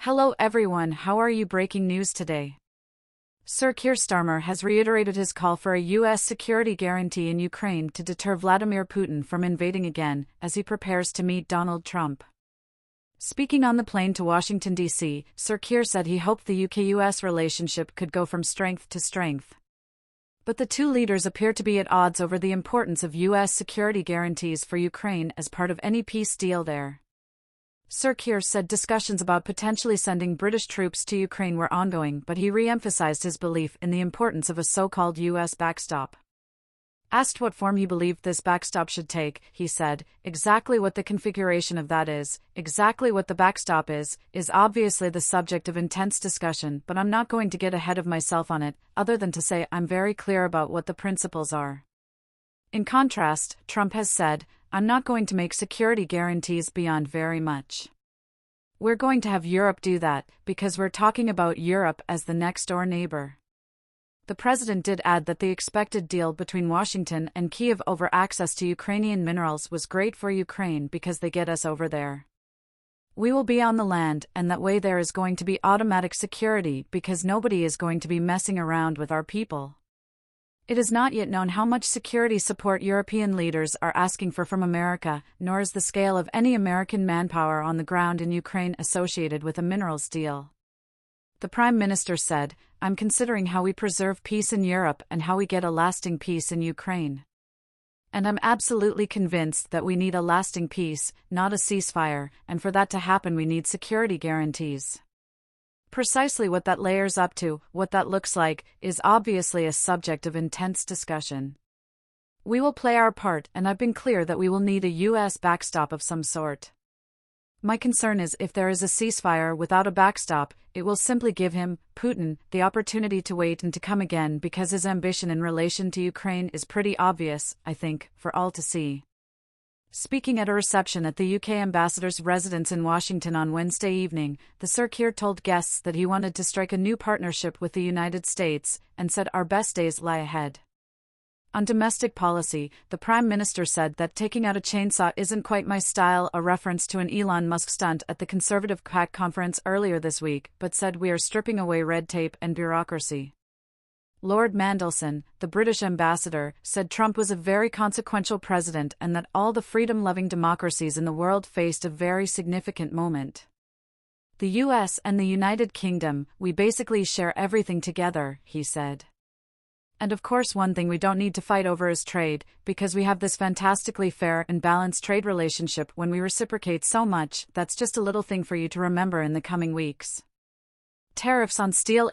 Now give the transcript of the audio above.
Hello everyone, how are you? Breaking news today. Sir Keir Starmer has reiterated his call for a U.S. security guarantee in Ukraine to deter Vladimir Putin from invading again, as he prepares to meet Donald Trump. Speaking on the plane to Washington, D.C., Sir Keir said he hoped the UK-US relationship could go from strength to strength. But the two leaders appear to be at odds over the importance of U.S. security guarantees for Ukraine as part of any peace deal there. Sir Keir said discussions about potentially sending British troops to Ukraine were ongoing, but he re-emphasized his belief in the importance of a so-called U.S. backstop. Asked what form he believed this backstop should take, he said, "Exactly what the configuration of that is, exactly what the backstop is obviously the subject of intense discussion, but I'm not going to get ahead of myself on it, other than to say I'm very clear about what the principles are." In contrast, Trump has said, "I'm not going to make security guarantees beyond very much. We're going to have Europe do that, because we're talking about Europe as the next-door neighbor." The president did add that the expected deal between Washington and Kyiv over access to Ukrainian minerals was great for Ukraine because they get us over there. "We will be on the land, and that way there is going to be automatic security because nobody is going to be messing around with our people." It is not yet known how much security support European leaders are asking for from America, nor is the scale of any American manpower on the ground in Ukraine associated with a minerals deal. The Prime Minister said, "I'm considering how we preserve peace in Europe and how we get a lasting peace in Ukraine. And I'm absolutely convinced that we need a lasting peace, not a ceasefire, and for that to happen we need security guarantees." Precisely what that layers up to, what that looks like, is obviously a subject of intense discussion. "We will play our part, and I've been clear that we will need a U.S. backstop of some sort. My concern is if there is a ceasefire without a backstop, it will simply give him, Putin, the opportunity to wait and to come again because his ambition in relation to Ukraine is pretty obvious, I think, for all to see." Speaking at a reception at the UK ambassador's residence in Washington on Wednesday evening, the Sir Keir told guests that he wanted to strike a new partnership with the United States, and said our best days lie ahead. On domestic policy, the Prime Minister said that taking out a chainsaw isn't quite my style, a reference to an Elon Musk stunt at the Conservative PAC conference earlier this week, but said we are stripping away red tape and bureaucracy. Lord Mandelson, the British ambassador, said Trump was a very consequential president and that all the freedom-loving democracies in the world faced a very significant moment. "The US and the United Kingdom, we basically share everything together," he said. "And of course one thing we don't need to fight over is trade, because we have this fantastically fair and balanced trade relationship when we reciprocate so much. That's just a little thing for you to remember in the coming weeks." Tariffs on steel